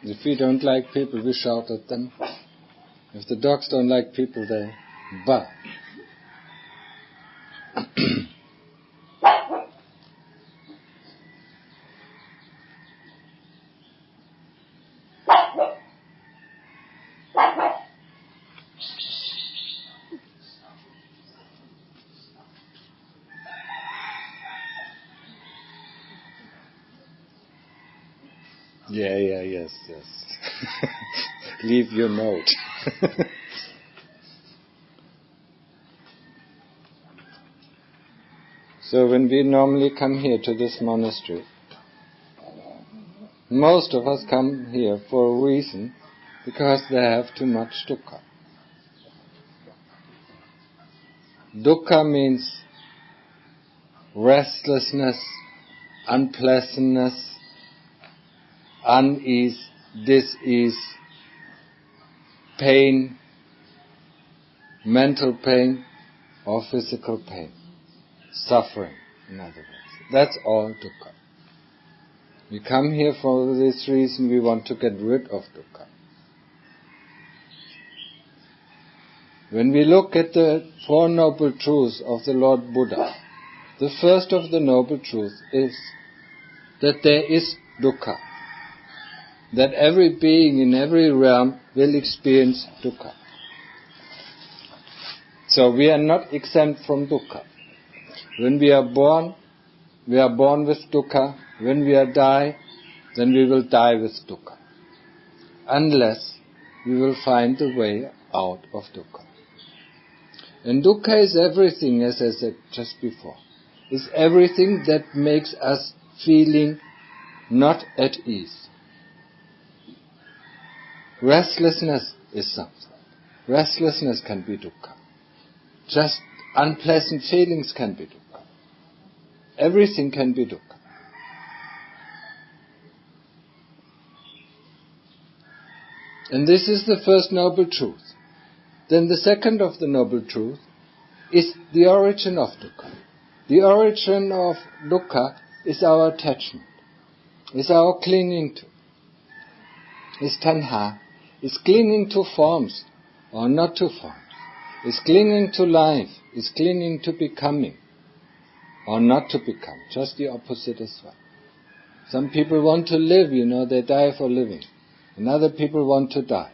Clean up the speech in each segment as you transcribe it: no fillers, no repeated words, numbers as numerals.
If we don't like people, we shout at them. If the dogs don't like people, they bark. Yes. Leave your note. So when we normally come here to this monastery, most of us come here for a reason, because they have too much dukkha. Dukkha means restlessness, unpleasantness, unease, dis-ease, pain, mental pain or physical pain, suffering, in other words. That's all dukkha. We come here for this reason. We want to get rid of dukkha. When we look at the Four Noble Truths of the Lord Buddha, the first of the Noble Truths is that there is dukkha, that every being in every realm will experience dukkha. So we are not exempt from dukkha. When we are born with dukkha. When we die, then we will die with dukkha. Unless we will find the way out of dukkha. And dukkha is everything, as I said just before. It's everything that makes us feeling not at ease. Restlessness is something. Restlessness can be dukkha. Just unpleasant feelings can be dukkha. Everything can be dukkha. And this is the first noble truth. Then the second of the noble truth is the origin of dukkha. The origin of dukkha is our attachment, is our clinging to, is tanha, is clinging to forms or not to forms, is clinging to life, is clinging to becoming or not to become, just the opposite as well. Some people want to live, they die for living. And other people want to die,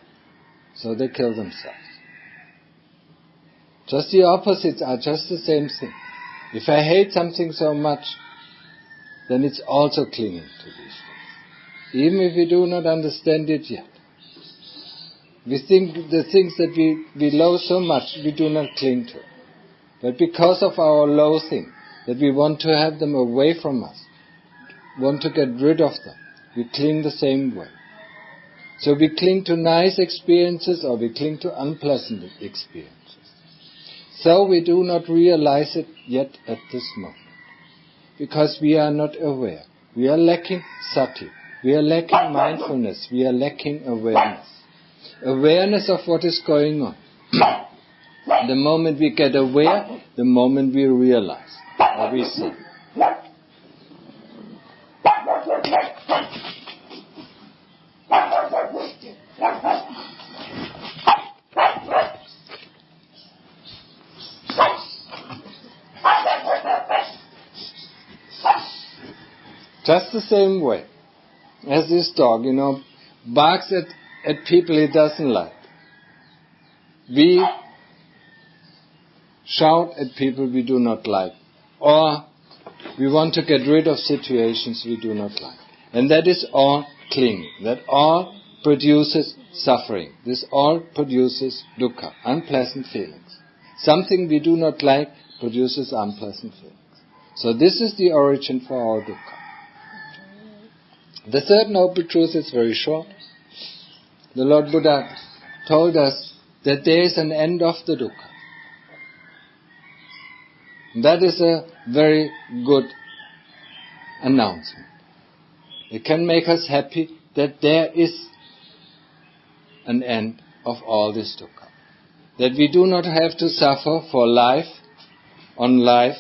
so they kill themselves. Just the opposites are just the same thing. If I hate something so much, then it's also clinging to these things. Even if we do not understand it yet. We think the things that we loathe so much, we do not cling to. But because of our loathing, that we want to have them away from us, want to get rid of them, we cling the same way. So we cling to nice experiences or we cling to unpleasant experiences. So we do not realize it yet at this moment. Because we are not aware. We are lacking sati. We are lacking mindfulness. We are lacking awareness. Awareness of what is going on. The moment we get aware, the moment we realize or we see. Just the same way as this dog, barks at people he doesn't like. We shout at people we do not like. Or we want to get rid of situations we do not like. And that is all clinging. That all produces suffering. This all produces dukkha, unpleasant feelings. Something we do not like produces unpleasant feelings. So this is the origin for our dukkha. The third noble truth is very short. The Lord Buddha told us that there is an end of the dukkha. That is a very good announcement. It can make us happy that there is an end of all this dukkha. That we do not have to suffer for life on life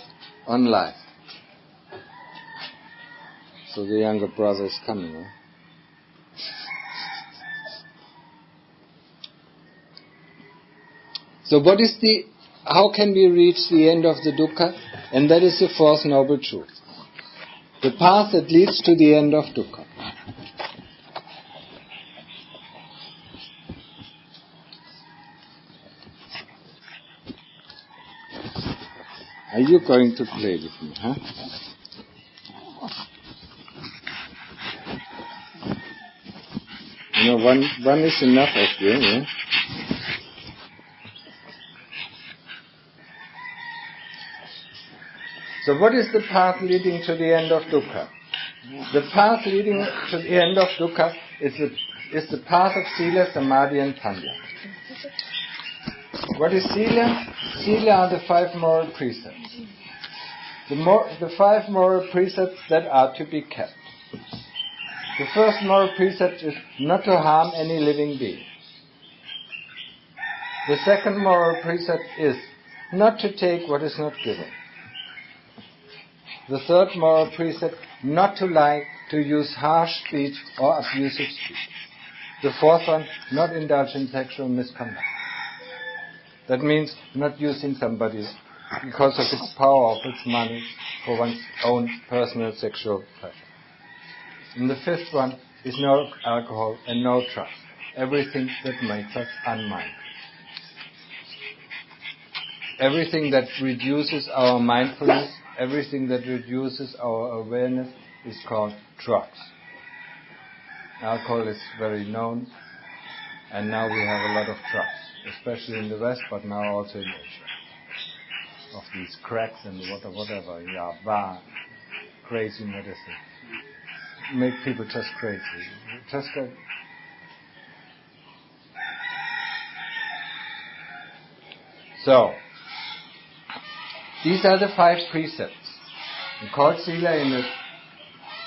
on life. So the younger brother is coming, huh? So how can we reach the end of the dukkha? And that is the fourth noble truth. The path that leads to the end of dukkha. Are you going to play with me, huh? You know, one is enough of you, yeah? So what is the path leading to the end of dukkha? The path leading to the end of dukkha is the path of sila, samadhi and panya. What is sila? Sila are the 5 moral precepts. The 5 moral precepts that are to be kept. The first moral precept is not to harm any living being. The second moral precept is not to take what is not given. The third moral precept, not to lie, to use harsh speech or abusive speech. The fourth one, not indulge in sexual misconduct. That means not using somebody because of its power, of its money, for one's own personal sexual pleasure. And the fifth one is no alcohol and no drugs. Everything that makes us unmindful. Everything that reduces our mindfulness, everything that reduces our awareness is called drugs. Alcohol is very known, and now we have a lot of drugs, especially in the West, but now also in Asia. Of these cracks and whatever, crazy medicine. Make people just crazy. Just go. So, these are the 5 precepts. We call sila in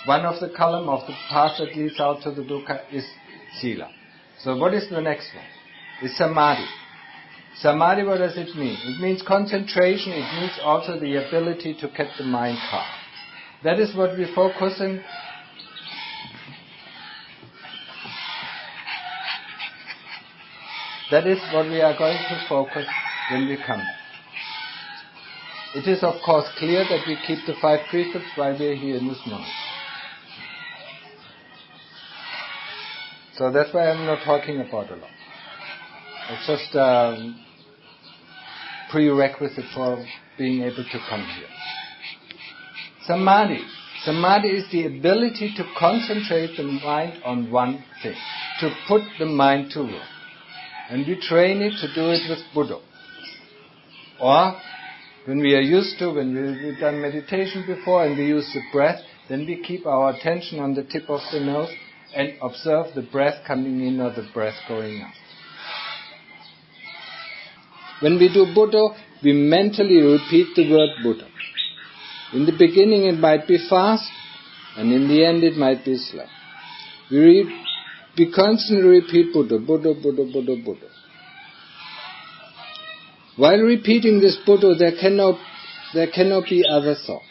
one of the column of the path that leads out to the dukkha is sila. So what is the next one? It's samadhi. Samadhi, what does it mean? It means concentration. It means also the ability to keep the mind calm. That is what we focus on. That is what we are going to focus when we come back. It is of course clear that we keep the 5 precepts while we are here in this morning. So that's why I'm not talking about a lot. It's just a prerequisite for being able to come here. Samadhi. Samadhi is the ability to concentrate the mind on one thing, to put the mind to work. And we train it to do it with Buddha. Or, when we've done meditation before and we use the breath, then we keep our attention on the tip of the nose and observe the breath coming in or the breath going out. When we do Buddha, we mentally repeat the word Buddha. In the beginning it might be fast, and in the end it might be slow. We constantly repeat Buddha, Buddha, Buddha, Buddha, Buddha. While repeating this Buddha, there cannot be other thought.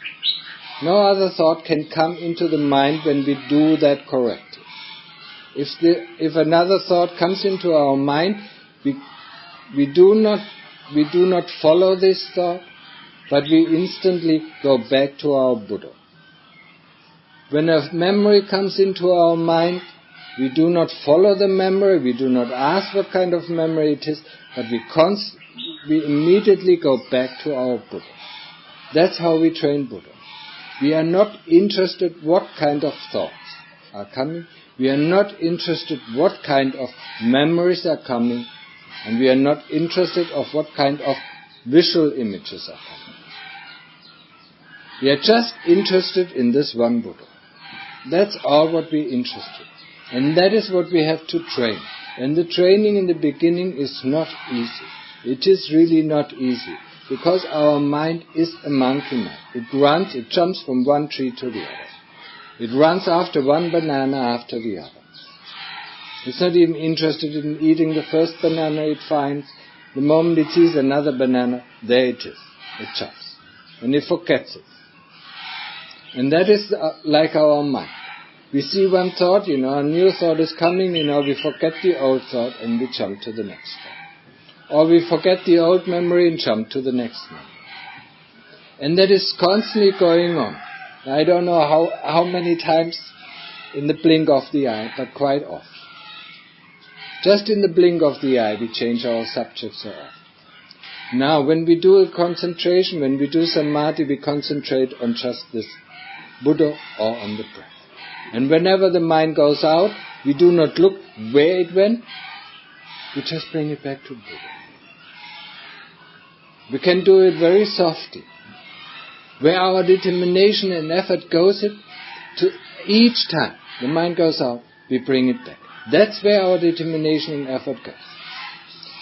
No other thought can come into the mind when we do that correctly. If another thought comes into our mind, we do not follow this thought, but we instantly go back to our Buddha. When a memory comes into our mind, we do not follow the memory, we do not ask what kind of memory it is, but we immediately go back to our Buddha. That's how we train Buddha. We are not interested what kind of thoughts are coming, we are not interested what kind of memories are coming, and we are not interested of what kind of visual images are coming. We are just interested in this one Buddha. That's all what we're interested in. And that is what we have to train. And the training in the beginning is not easy. It is really not easy. Because our mind is a monkey mind. It jumps from one tree to the other. It runs after one banana after the other. It's not even interested in eating the first banana it finds. The moment it sees another banana, there it is. It jumps. And it forgets it. And that is like our mind. We see one thought, a new thought is coming, we forget the old thought and we jump to the next thought. or we forget the old memory and jump to the next one. And that is constantly going on. I don't know how many times in the blink of the eye, but quite often. Just in the blink of the eye, we change our subject so often. Now, when we do a concentration, when we do Samadhi, we concentrate on just this Buddha or on the breath. And whenever the mind goes out, we do not look where it went, we just bring it back to Buddha. We can do it very softly. Where our determination and effort goes it, to each time the mind goes out, we bring it back. That's where our determination and effort goes.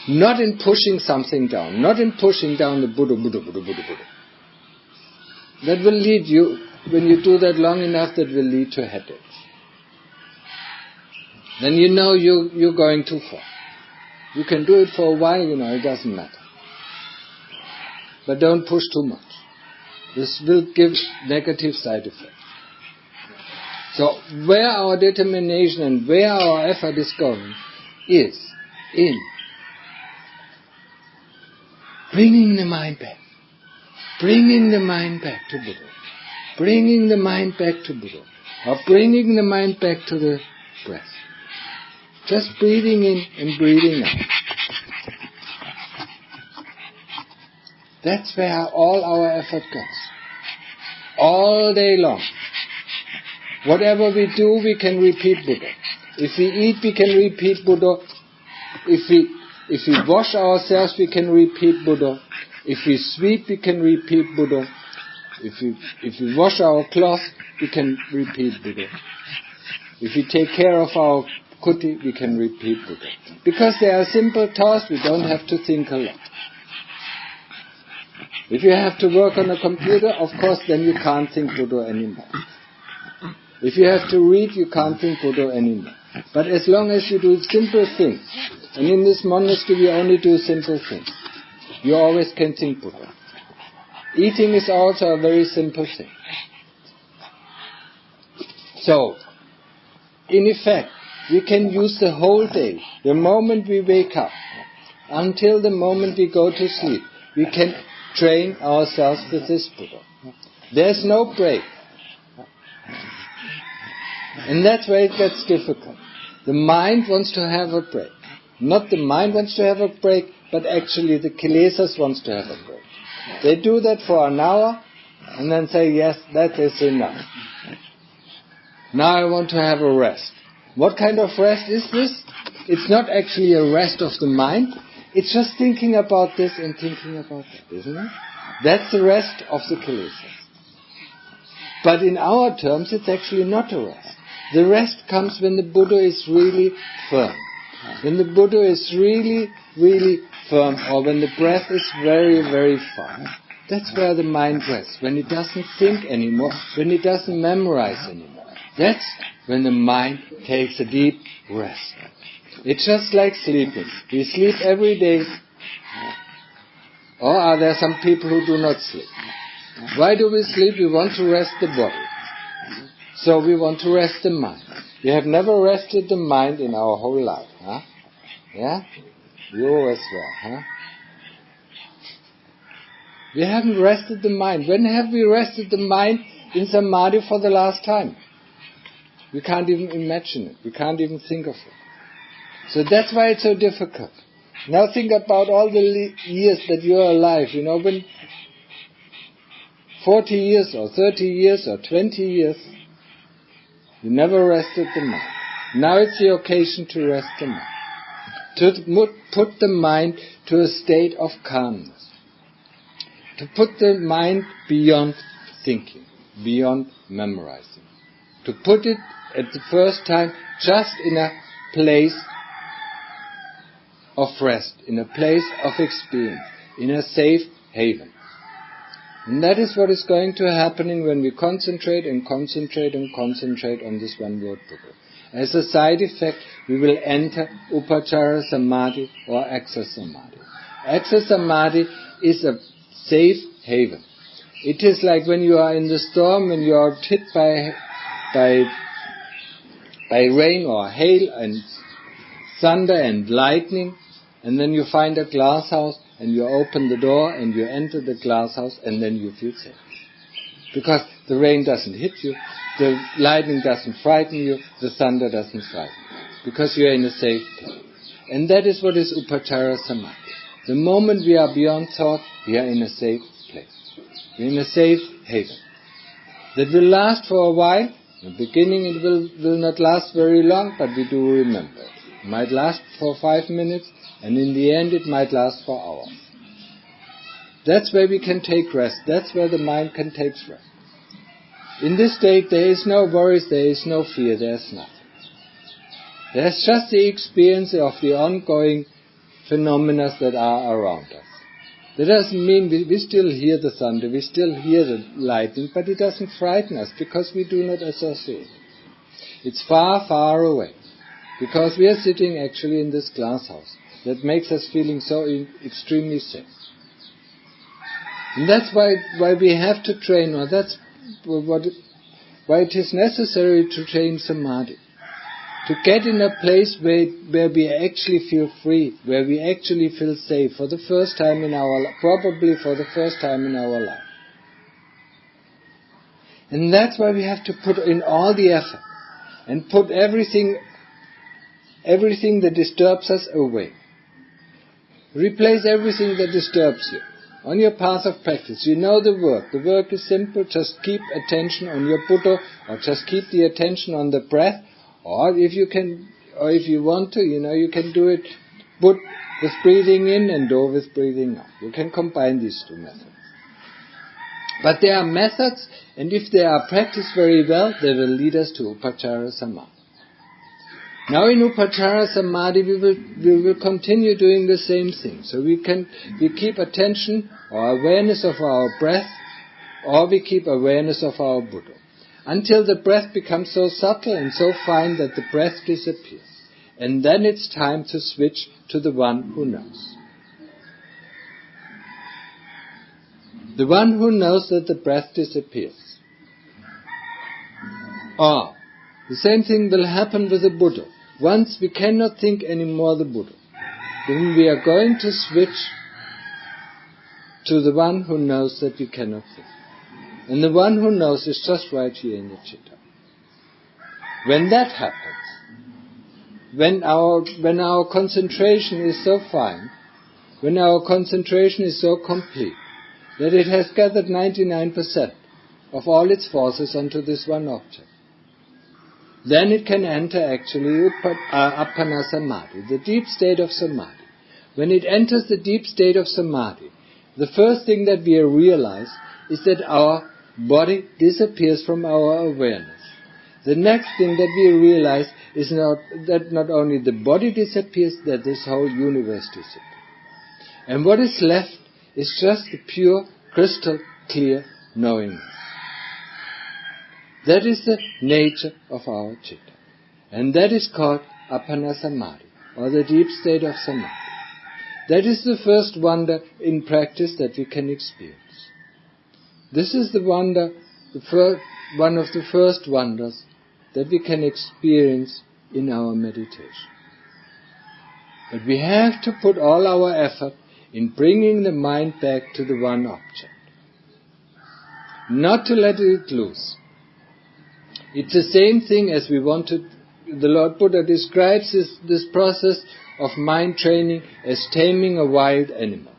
Not in pushing something down, not in pushing down the Buddha. That will lead you, when you do that long enough, that will lead to headaches. Then you know you're going too far. You can do it for a while, it doesn't matter. But don't push too much. This will give negative side effects. So where our determination and where our effort is going is in bringing the mind back. Bringing the mind back to Buddha. Bringing the mind back to Buddha. Or bringing the mind back to the breath. Just breathing in and breathing out. That's where all our effort goes. All day long. Whatever we do, we can repeat Buddha. If we eat, we can repeat Buddha. If we wash ourselves, we can repeat Buddha. If we sweep, we can repeat Buddha. If we wash our cloth, we can repeat Buddha. If we take care of our kuti, we can repeat Buddha. Because they are simple tasks, we don't have to think a lot. If you have to work on a computer, of course, then you can't think Buddha anymore. If you have to read, you can't think Buddha anymore. But as long as you do simple things, and in this monastery we only do simple things, you always can think Buddha. Eating is also a very simple thing. So, in effect, we can use the whole day, the moment we wake up, until the moment we go to sleep, we can train ourselves with this Buddha. There's no break. And that's where it gets difficult. The mind wants to have a break. Not the mind wants to have a break, but actually the kilesas wants to have a break. They do that for an hour, and then say, yes, that is enough. Now I want to have a rest. What kind of rest is this? It's not actually a rest of the mind. It's just thinking about this and thinking about that, isn't it? That's the rest of the kilesas. But in our terms, it's actually not a rest. The rest comes when the Buddha is really firm. When the Buddha is really, really firm, or when the breath is very, very firm. That's where the mind rests. When it doesn't think anymore, when it doesn't memorize anymore. That's when the mind takes a deep rest. It's just like sleeping. We sleep every day. Or are there some people who do not sleep? Why do we sleep? We want to rest the body. So we want to rest the mind. We have never rested the mind in our whole life. Huh? Yeah? You as well. Huh? We haven't rested the mind. When have we rested the mind in Samadhi for the last time? We can't even imagine it. We can't even think of it. So that's why it's so difficult. Now think about all the years that you are alive. When 40 years or 30 years or 20 years, you never rested the mind. Now it's the occasion to rest the mind. To put the mind to a state of calmness. To put the mind beyond thinking, beyond memorizing. To put it at the first time just in a place of rest, in a place of experience, in a safe haven. And that is what is going to happen when we concentrate and concentrate and concentrate on this one word Buddha. As a side effect, we will enter Upachara Samadhi or Access Samadhi. Access Samadhi is a safe haven. It is like when you are in the storm, when you are hit by rain or hail and thunder and lightning, and then you find a glass house, and you open the door, and you enter the glass house, and then you feel safe. Because the rain doesn't hit you, the lightning doesn't frighten you, the thunder doesn't frighten you. Because you are in a safe place. And that is what is Upachara Samadhi. The moment we are beyond thought, we are in a safe place. We are in a safe haven. That will last for a while. In the beginning it will not last very long, but we do remember it. It might last for 5 minutes, and in the end it might last for hours. That's where we can take rest. That's where the mind can take rest. In this state there is no worries, there is no fear, there is nothing. There's just the experience of the ongoing phenomena that are around us. That doesn't mean we still hear the thunder, we still hear the lightning, but it doesn't frighten us because we do not associate. It's far, far away. Because we are sitting actually in this glass house that makes us feeling so extremely safe. And that's why we have to train, or that's why it is necessary to train Samadhi. To get in a place where we actually feel free, where we actually feel safe for the first time in our life, probably for the first time in our life. And that's why we have to put in all the effort and put everything that disturbs us away. Replace everything that disturbs you. On your path of practice, you know the work. The work is simple, just keep attention on your Buddha, or just keep the attention on the breath. Or if you want to, you can do it with breathing in and do with breathing out. You can combine these two methods. But there are methods, and if they are practiced very well, they will lead us to Upachara Samadhi. Now in Upachara Samadhi we will continue doing the same thing. So we keep attention or awareness of our breath, or we keep awareness of our Buddha. Until the breath becomes so subtle and so fine that the breath disappears. And then it's time to switch to the one who knows. The one who knows that the breath disappears. Or, the same thing will happen with the Buddha. Once we cannot think anymore the Buddha, then we are going to switch to the one who knows that we cannot think. And the one who knows is just right here in the Chitta. When that happens, when our concentration is so fine, when our concentration is so complete, that it has gathered 99% of all its forces onto this one object, then it can enter actually Appana Samadhi, the deep state of Samadhi. When it enters the deep state of Samadhi, the first thing that we realize is that our body disappears from our awareness. The next thing that we realize is that not only the body disappears, that this whole universe disappears. And what is left is just the pure, crystal clear knowingness. That is the nature of our Chitta. And that is called Appana Samadhi, or the deep state of Samadhi. That is the first wonder in practice that we can experience. This is the wonder, one of the first wonders that we can experience in our meditation. But we have to put all our effort in bringing the mind back to the one object. Not to let it loose. It's the same thing as the Lord Buddha describes this process of mind training as taming a wild animal.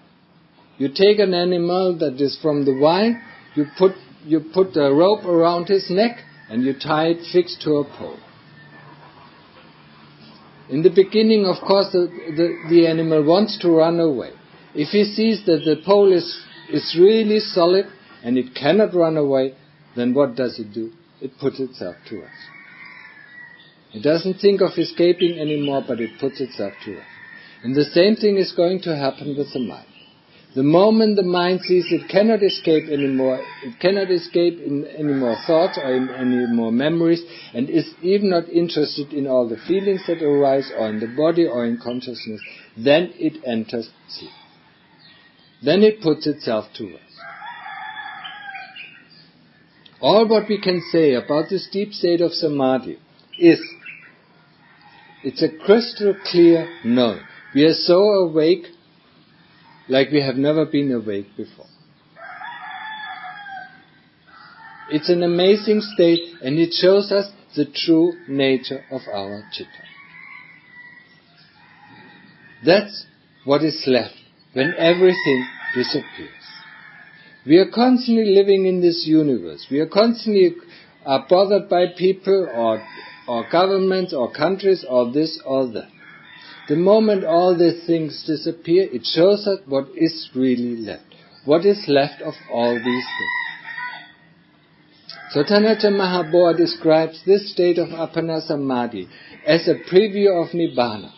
You take an animal that is from the wild, you put a rope around his neck and you tie it fixed to a pole. In the beginning, of course, the animal wants to run away. If he sees that the pole is really solid and it cannot run away, then what does it do? It puts itself to rest. It doesn't think of escaping anymore, but it puts itself to rest. And the same thing is going to happen with the mind. The moment the mind sees it cannot escape anymore, it cannot escape in any more thoughts or in any more memories, and is even not interested in all the feelings that arise or in the body or in consciousness, then it enters sleep. Then it puts itself to rest. All what we can say about this deep state of Samadhi is, it's a crystal clear knowing. We are so awake like we have never been awake before. It's an amazing state, and it shows us the true nature of our citta. That's what is left when everything disappears. We are constantly living in this universe. We are constantly bothered by people or governments or countries or this or that. The moment all these things disappear, it shows us what is really left. What is left of all these things. So Tanaja Mahabodha describes this state of Appana Samadhi as a preview of Nibbana.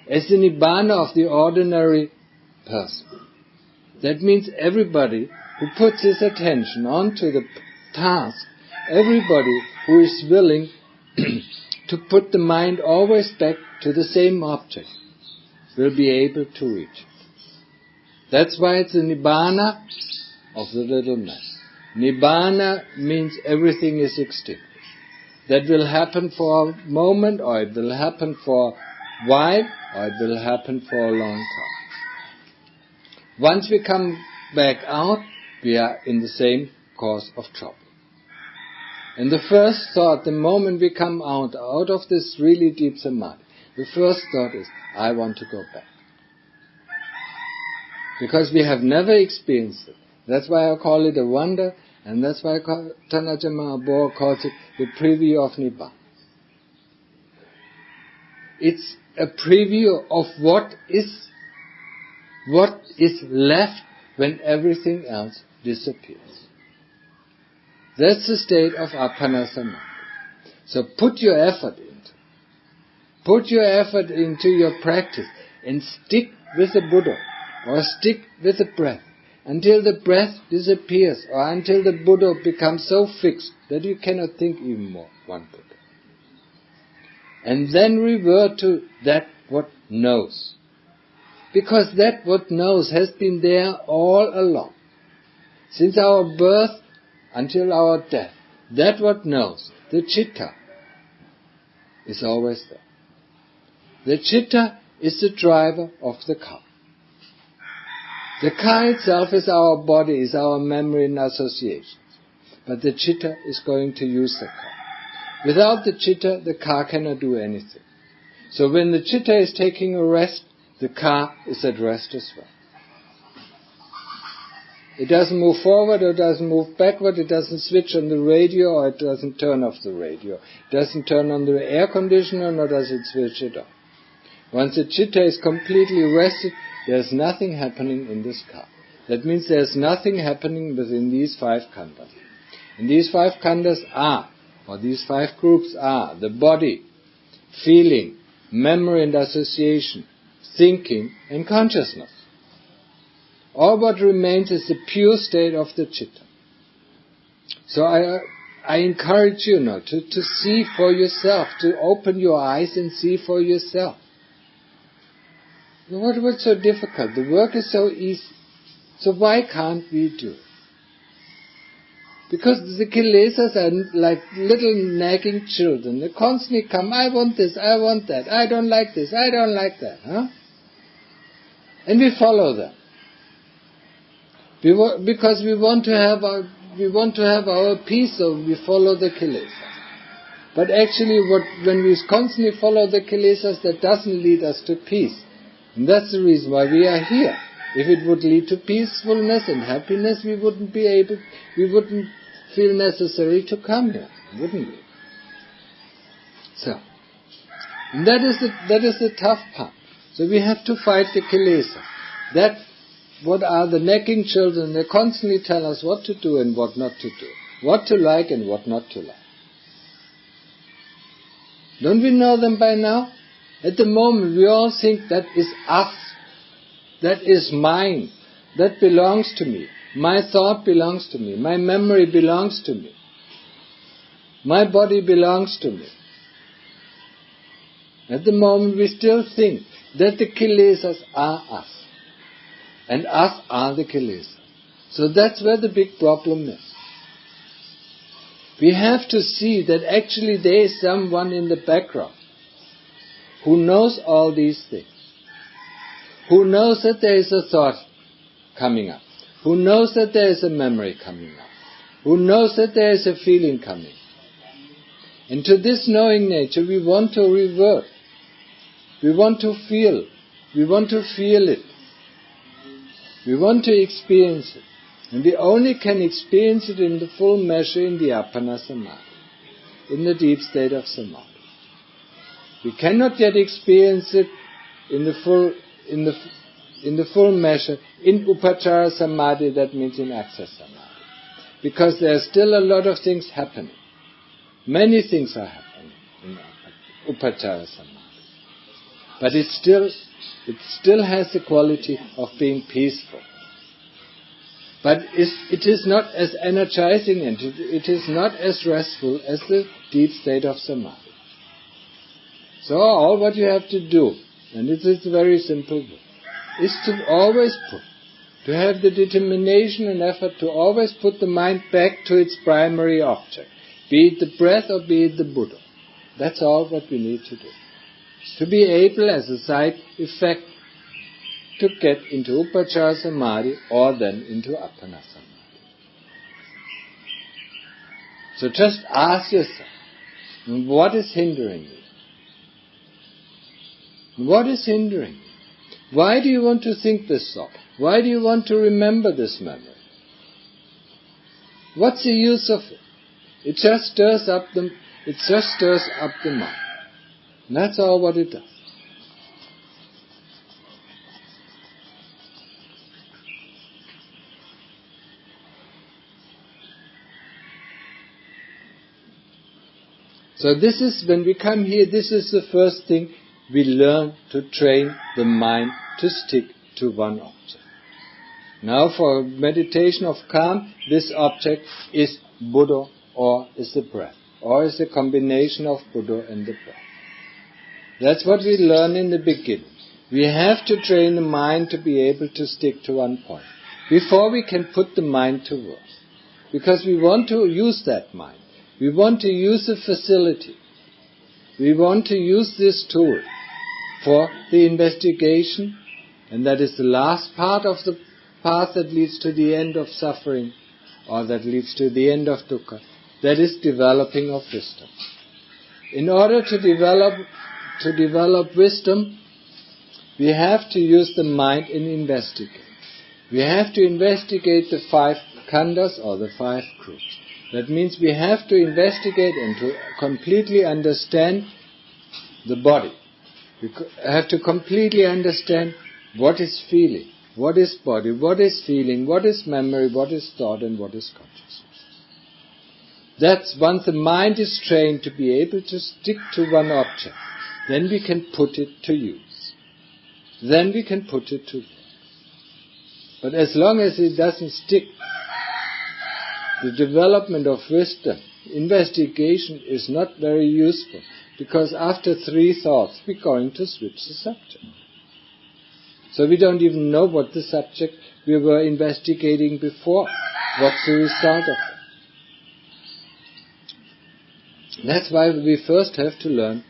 As the Nibbana of the ordinary person. That means everybody who puts his attention onto the task, everybody who is willing to put the mind always back to the same object, will be able to reach it. That's why it's the Nibbana of the little man. Nibbana means everything is extinguished. That will happen for a moment, or it will happen for a while, or it will happen for a long time. Once we come back out, we are in the same cause of trouble. And the first thought, the moment we come out of this really deep samadhi, the first thought is, I want to go back. Because we have never experienced it. That's why I call it a wonder, and that's why Tanaja Mahabodha calls it the preview of Nibbana. It's a preview of what is left when everything else disappears. That's the state of Appana Samadhi. So put your effort into your practice and stick with the Buddha or stick with the breath until the breath disappears or until the Buddha becomes so fixed that you cannot think even more one Buddha. And then revert to that what knows. Because that what knows has been there all along. Since our birth until our death. That what knows. The citta is always there. The citta is the driver of the car. The car itself is our body, is our memory and associations. But the citta is going to use the car. Without the citta, the car cannot do anything. So when the citta is taking a rest, the car is at rest as well. It doesn't move forward or doesn't move backward, it doesn't switch on the radio or it doesn't turn off the radio. It doesn't turn on the air conditioner nor does it switch it off. Once the citta is completely rested, there's nothing happening in this car. That means there's nothing happening within these 5 khandhas. And these 5 khandhas are, or these 5 groups are, the body, feeling, memory and association, thinking and consciousness. All what remains is the pure state of the citta. So I encourage you now to see for yourself, to open your eyes and see for yourself. What's so difficult? The work is so easy. So why can't we do it? Because the kilesas are like little nagging children. They constantly come, I want this, I want that, I don't like this, I don't like that. Huh? And we follow them. Because we want to have our peace, so we follow the kilesas. But actually, when we constantly follow the kilesas, that doesn't lead us to peace. And that's the reason why we are here. If it would lead to peacefulness and happiness, we wouldn't feel necessary to come here, wouldn't we? So, and that is the tough part. So we have to fight the kilesas. That what are the nagging children? They constantly tell us what to do and what not to do, what to like and what not to like. Don't we know them by now? At the moment, we all think that is us, that is mine, that belongs to me. My thought belongs to me. My memory belongs to me. My body belongs to me. At the moment, we still think that the kilesas are us. And us are the kilesas. So that's where the big problem is. We have to see that actually there is someone in the background who knows all these things. Who knows that there is a thought coming up? Who knows that there is a memory coming up? Who knows that there is a feeling coming? And to this knowing nature we want to revert. We want to feel. We want to feel it. We want to experience it. And we only can experience it in the full measure in the Appana Samadhi, in the deep state of Samadhi. We cannot yet experience it in the full measure in Upachara Samadhi, that means in Access Samadhi. Because there are still a lot of things happening. Many things are happening in Upachara Samadhi. But it still has the quality of being peaceful. But it is not as energizing and it is not as restful as the deep state of Samadhi. So all what you have to do, and it is very simple, is to always to have the determination and effort to always put the mind back to its primary object, be it the breath or be it the Buddha. That's all what we need to do. To be able, as a side effect, to get into Upachara Samadhi or then into Appana Samadhi. So just ask yourself, what is hindering you? What is hindering you? Why do you want to think this thought? Why do you want to remember this memory? What's the use of it? It just stirs up the mind. And that's all what it does. So this is, when we come here, this is the first thing we learn to train the mind to stick to one object. Now for meditation of calm, this object is Buddha or is the breath, or is a combination of Buddha and the breath. That's what we learn in the beginning. We have to train the mind to be able to stick to one point before we can put the mind to work. Because we want to use that mind. We want to use the facility. We want to use this tool for the investigation, and that is the last part of the path that leads to the end of suffering, or that leads to the end of dukkha. That is developing of wisdom. In order to develop wisdom, we have to use the mind and investigate. We have to investigate the 5 khandhas or the 5 groups. That means we have to investigate and to completely understand the body. We have to completely understand what is feeling, what is body, what is feeling, what is memory, what is thought, and what is consciousness. That's once the mind is trained to be able to stick to one object, then we can put it to use. Then we can put it to work. But as long as it doesn't stick, the development of wisdom, investigation is not very useful, because after 3 thoughts we're going to switch the subject. So we don't even know what the subject we were investigating before. What's the result of it? That's why we first have to learn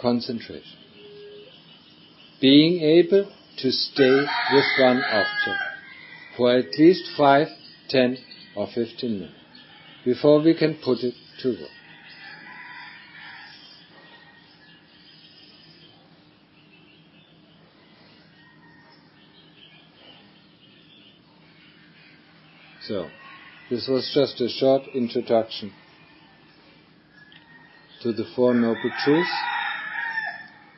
concentration. Being able to stay with one object for at least 5, 10 or 15 minutes before we can put it to work. So, this was just a short introduction to the 4 Noble Truths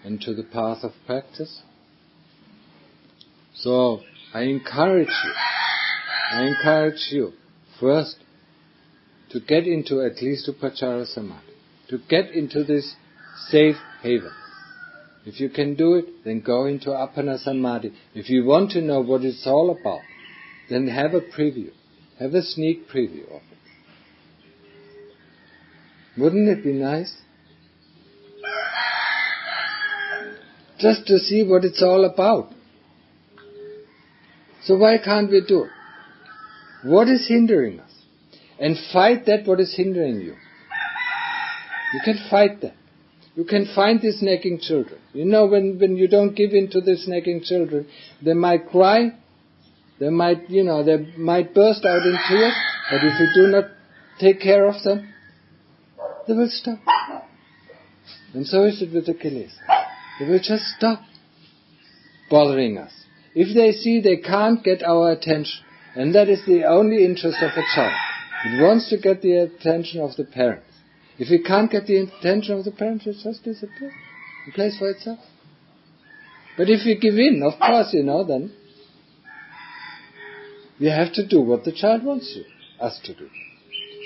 and to the path of practice. So, I encourage you first to get into at least Upachara Samadhi, to get into this safe haven. If you can do it, then go into Appana Samadhi. If you want to know what it's all about, then have a preview. Have a sneak preview of it. Wouldn't it be nice? Just to see what it's all about. So why can't we do it? What is hindering us? And fight that what is hindering you. You can fight that. You can find these nagging children. You know, when you don't give in to these nagging children, they might cry, they might burst out in tears, but if you do not take care of them, they will stop. And so is it with the kilesa. They will just stop bothering us. If they see they can't get our attention, and that is the only interest of a child, it wants to get the attention of the parents. If it can't get the attention of the parents, it just disappears. It plays for itself. But if you give in, of course, then we have to do what the child wants us to do.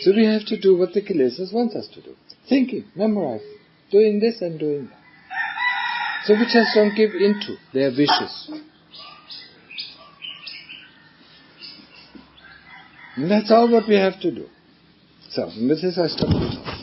So we have to do what the kilesas want us to do. Thinking, memorizing, doing this and doing that. So we just don't give in to their wishes. And that's all what we have to do. So, with this I stop.